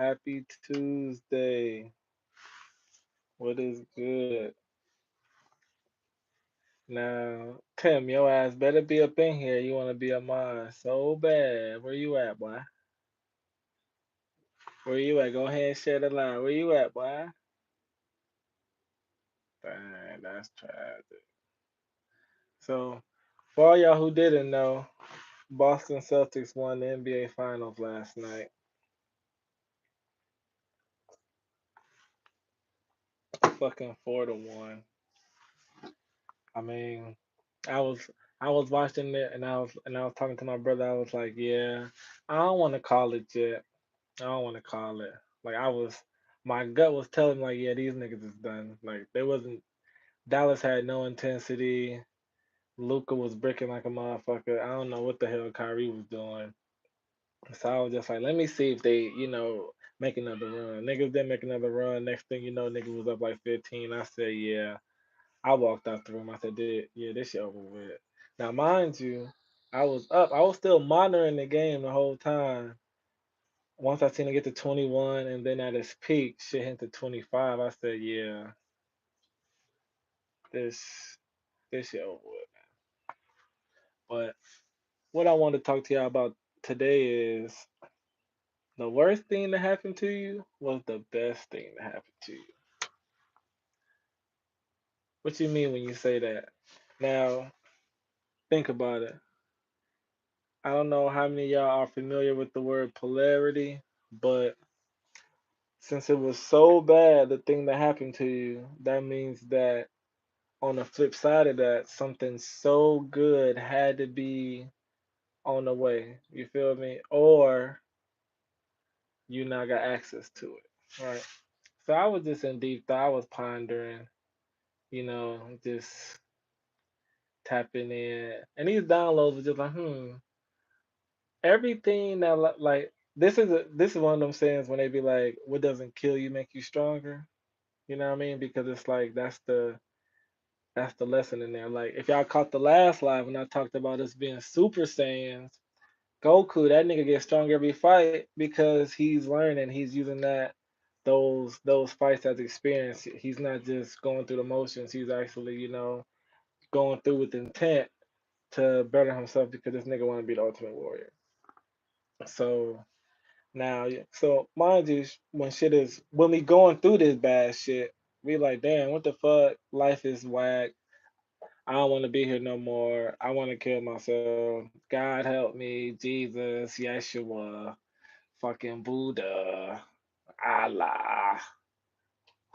Happy Tuesday. What is good? Now, Tim, your ass better be up in here. You want to be a mine so bad. Where you at, boy? Where you at? Go ahead and share the line. Where you at, boy? Dang, that's tragic. So, for all y'all who didn't know, Boston Celtics won the NBA Finals last night. Fucking 4-1. I mean, I was I was watching it and I was talking to my brother. I was like, yeah, I don't want to call it yet. I don't want to call it. Like my gut was telling me like, yeah, these niggas is done. Like there wasn't Dallas had no intensity. Luca was bricking like a motherfucker. I don't know what the hell Kyrie was doing. So I was just like, let me see if they, make another run. Niggas didn't make another run. Next thing you know, niggas was up like 15. I said, yeah. I walked out the room. I said, yeah, this shit over with. Now, mind you, I was up. I was still monitoring the game the whole time. Once I seen it get to 21 and then at its peak, shit hit to 25, I said, yeah, this this shit over with. But what I want to talk to y'all about today is the worst thing that happened to you was the best thing that happened to you. What you mean when you say that? Now, think about it. I don't know how many of y'all are familiar with the word polarity, but since it was so bad, the thing that happened to you, that means that on the flip side of that, something so good had to be on the way. You feel me? Or you now got access to it. Right. So I was just in deep thought. I was pondering, just tapping in. And these downloads were just like, everything that like this is one of them sayings when they be like, what doesn't kill you make you stronger. You know what I mean? Because it's like that's the lesson in there. Like if y'all caught the last live when I talked about us being Super Saiyans, Goku, that nigga gets stronger every fight because he's learning. He's using those fights as experience. He's not just going through the motions. He's actually, going through with intent to better himself because this nigga want to be the ultimate warrior. So now, yeah, so mind you, when we going through this bad shit, we like, damn, what the fuck? Life is whack. I don't want to be here no more. I want to kill myself. God help me, Jesus, Yeshua, fucking Buddha, Allah,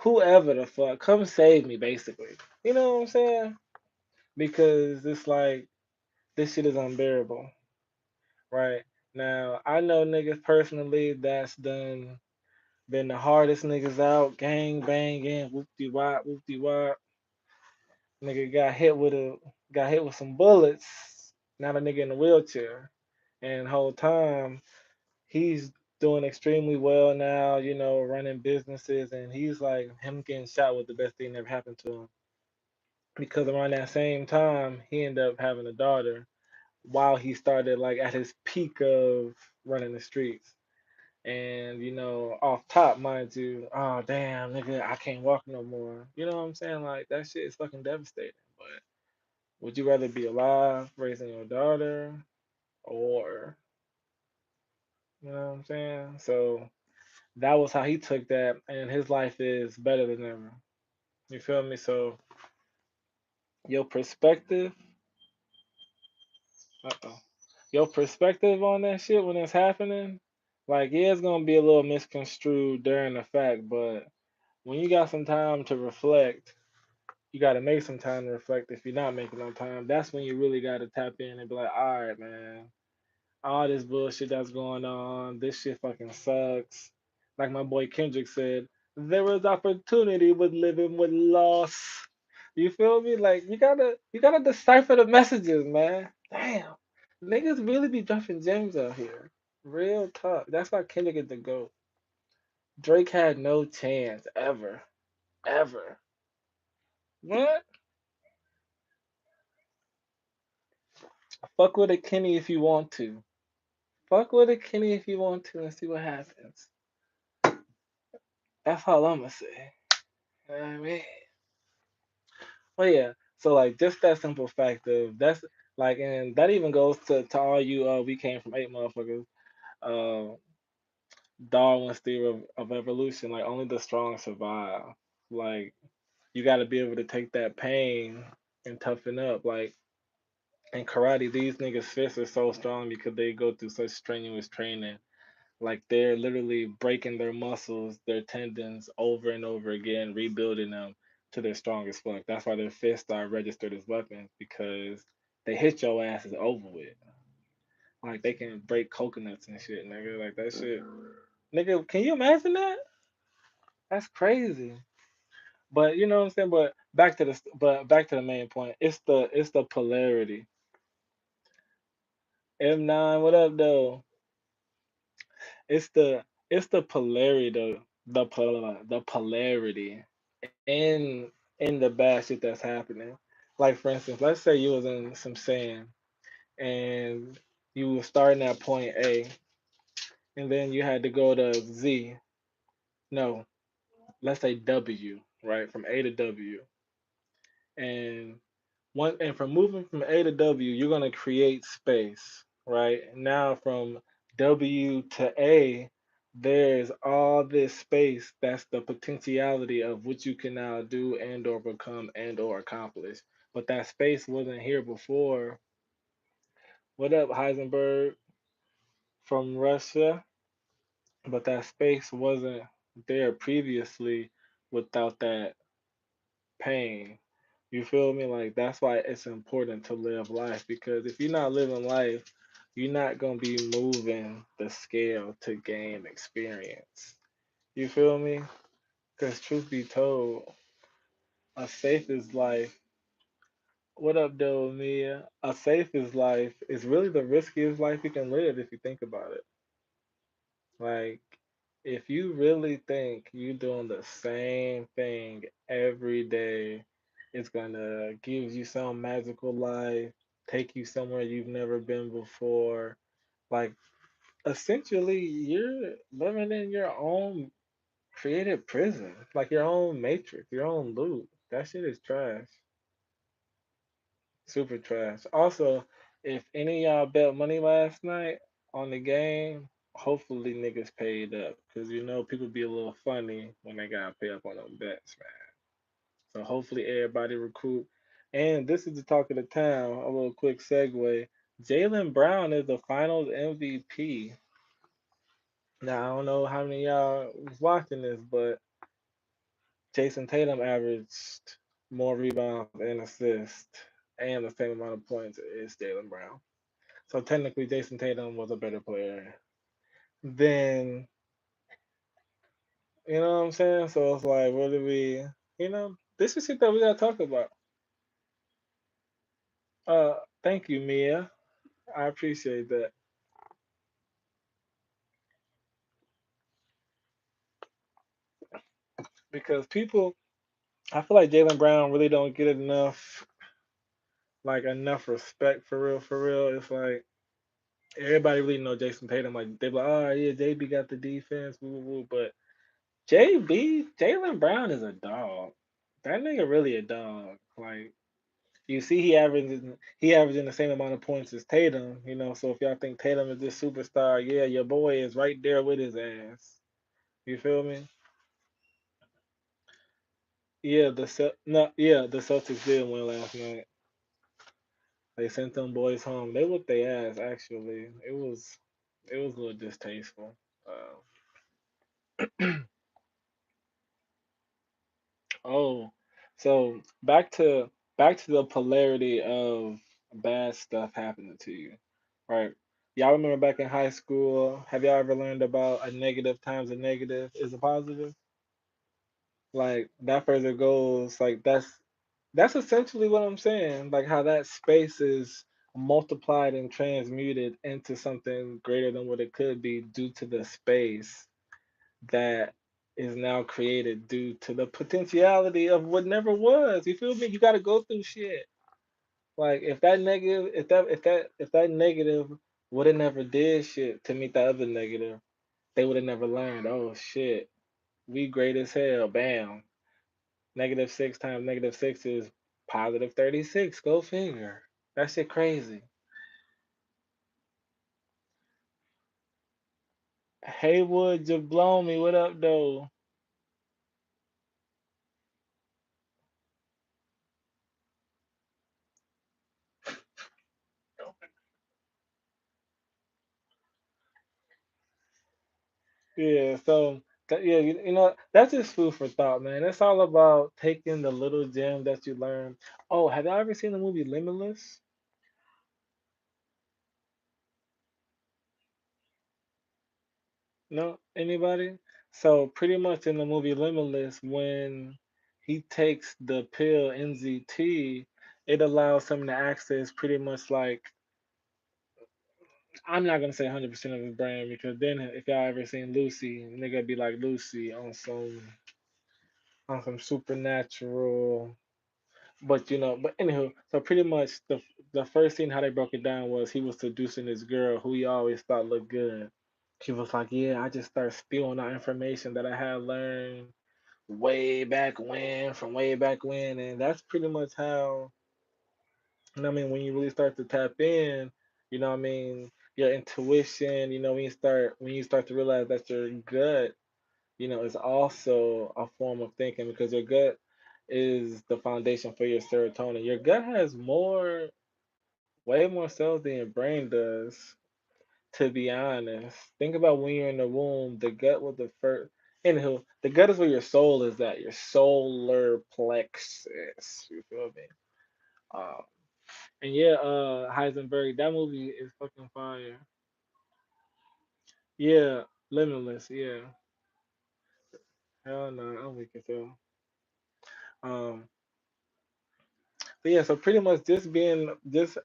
whoever the fuck, come save me, basically. You know what I'm saying? Because it's like this shit is unbearable, right? Now, I know niggas personally that's done been the hardest niggas out, gang banging, whoop de wop. Nigga got hit with some bullets. Now the nigga in a wheelchair, and the whole time he's doing extremely well now. Running businesses, and he's like him getting shot was the best thing that ever happened to him because around that same time he ended up having a daughter while he started like at his peak of running the streets. And off top, mind you, oh damn, nigga, I can't walk no more. You know what I'm saying? Like that shit is fucking devastating. But would you rather be alive raising your daughter, or you know what I'm saying? So that was how he took that, and his life is better than ever. You feel me? So your perspective, uh-oh, your perspective on that shit when it's happening, like yeah, it's gonna be a little misconstrued during the fact, but when you got some time to reflect, you got to make some time to reflect. If you're not making no time, that's when you really got to tap in and be like, all right, man, all this bullshit that's going on, this shit fucking sucks. Like my boy Kendrick said, there is opportunity with living with loss. You feel me? Like you gotta decipher the messages, man. Damn, niggas really be dropping gems out here. Real talk. That's why Kendrick is the goat. Drake had no chance ever, ever. What? Fuck with a Kenny if you want to. Fuck with a Kenny if you want to and see what happens. That's all I'm gonna say. You know what I mean? Well, yeah. So like just that simple fact of that's like, and that even goes to all you we came from eight motherfuckers. Uh, Darwin's theory of evolution. Like only the strong survive. Like you got to be able to take that pain and toughen up. Like in karate, these niggas' fists are so strong because they go through such strenuous training. Like they're literally breaking their muscles, their tendons over and over again, rebuilding them to their strongest fuck. That's why their fists are registered as weapons because they hit your ass is over with. Like they can break coconuts and shit, nigga. Like that shit, nigga. Can you imagine that? That's crazy. But you know what I'm saying. But back to the main point. It's the polarity. M9, what up though? It's the polarity though. The polarity in the bad shit that's happening. Like for instance, let's say you was in some sand and you were starting at point A and then you had to go to Z. No, let's say W, right? From A to W. And from moving from A to W, you're gonna create space, right? Now from W to A, there's all this space that's the potentiality of what you can now do and or become and or accomplish. But that space wasn't here before. What up, Heisenberg from Russia? But that space wasn't there previously without that pain. You feel me? Like that's why it's important to live life because if you're not living life, you're not gonna be moving the scale to gain experience. You feel me? Because truth be told, a safe is life. What up, though, Mia? A safe is life is really the riskiest life you can live if you think about it. Like, if you really think you doing the same thing every day, it's gonna give you some magical life, take you somewhere you've never been before. Like, essentially, you're living in your own created prison, like your own matrix, your own loop. That shit is trash. Super trash. Also, if any of y'all bet money last night on the game, hopefully niggas paid up. Cause you know people be a little funny when they gotta pay up on them bets, man. So hopefully everybody recoup. And this is the talk of the town. A little quick segue. Jalen Brown is the finals MVP. Now I don't know how many of y'all was watching this, but Jason Tatum averaged more rebounds and assists and the same amount of points as Jalen Brown. So technically, Jason Tatum was a better player than, you know what I'm saying? So it's like, what do we, this is shit that we gotta talk about. Uh, Thank you, Mia. I appreciate that because people, I feel like Jalen Brown really don't get enough respect for real, for real. It's like everybody really know Jason Tatum. Like they be like, oh yeah, JB got the defense, woo, woo, woo. But Jalen Brown is a dog. That nigga really a dog. Like you see, he averaging the same amount of points as Tatum. So if y'all think Tatum is this superstar, yeah, your boy is right there with his ass. You feel me? Yeah, no, yeah, the Celtics did win last night. They sent them boys home. They whooped their ass. Actually, it was a little distasteful. Oh, so back to the polarity of bad stuff happening to you, right? Y'all remember back in high school? Have y'all ever learned about a negative times a negative is a positive? Like that further goes, like that's essentially what I'm saying. Like how that space is multiplied and transmuted into something greater than what it could be due to the space that is now created due to the potentiality of what never was. You feel me? You got to go through shit. Like if that negative would have never did shit to meet the other negative, they would have never learned. Oh shit! We great as hell. Bam. -6 times -6 is +36. Go figure. That shit crazy. Haywood Jablomi, what up, though? Yeah, so yeah, you know that's just food for thought, man. It's all about taking the little gem that you learn. Oh, have y'all ever seen the movie Limitless? No, anybody? So pretty much in the movie Limitless, when he takes the pill NZT, it allows him to access pretty much like I'm not gonna say 100% of his brain because then if y'all ever seen Lucy, nigga be like Lucy on some supernatural. But you know, but anywho, so pretty much the first scene how they broke it down was he was seducing this girl who he always thought looked good. She was like, "Yeah, I just started spewing out information that I had learned way back when, from way back when," and that's pretty much how. You know what I mean? When you really start to tap in, you know what I mean, your intuition. You know, when you start to realize that your gut, you know, is also a form of thinking because your gut is the foundation for your serotonin. Your gut has way more cells than your brain does, to be honest. Think about when you're in the womb, the gut was the first. Anywho, the gut is where your soul is at, your solar plexus. You feel me? Um, and yeah, Heisenberg, that movie is fucking fire. Yeah, Limitless. Yeah, hell no, I'm weak as hell. Um, but yeah, so pretty much just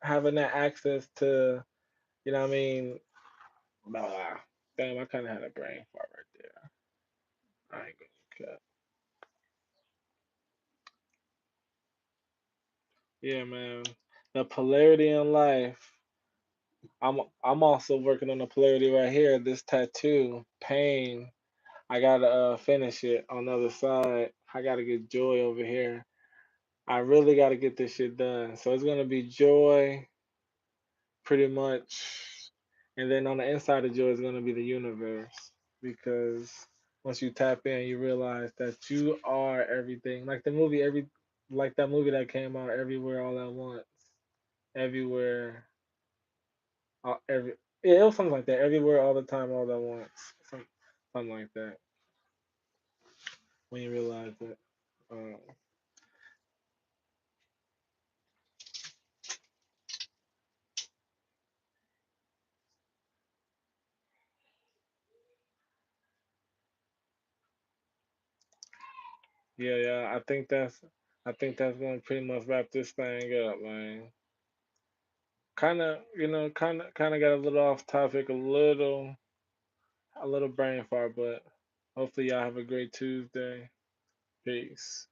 having that access to, you know what I mean? Blah, damn, I kind of had a brain fart right there. I ain't gonna cut. Yeah, man. The polarity in life. I'm also working on the polarity right here. This tattoo, pain. I gotta finish it on the other side. I gotta get joy over here. I really gotta get this shit done. So it's gonna be joy, pretty much. And then on the inside of joy is going to be the universe. Because once you tap in, you realize that you are everything. Like that movie that came out, Everywhere All at Once. Everywhere, every, yeah, it was something like that. Everywhere, all the time, all at once. Something like that. When you realize it. Um, yeah, yeah. I think that's going to pretty much wrap this thing up, man. Kind of got a little off topic, a little brain fart, but hopefully y'all have a great Tuesday. Peace.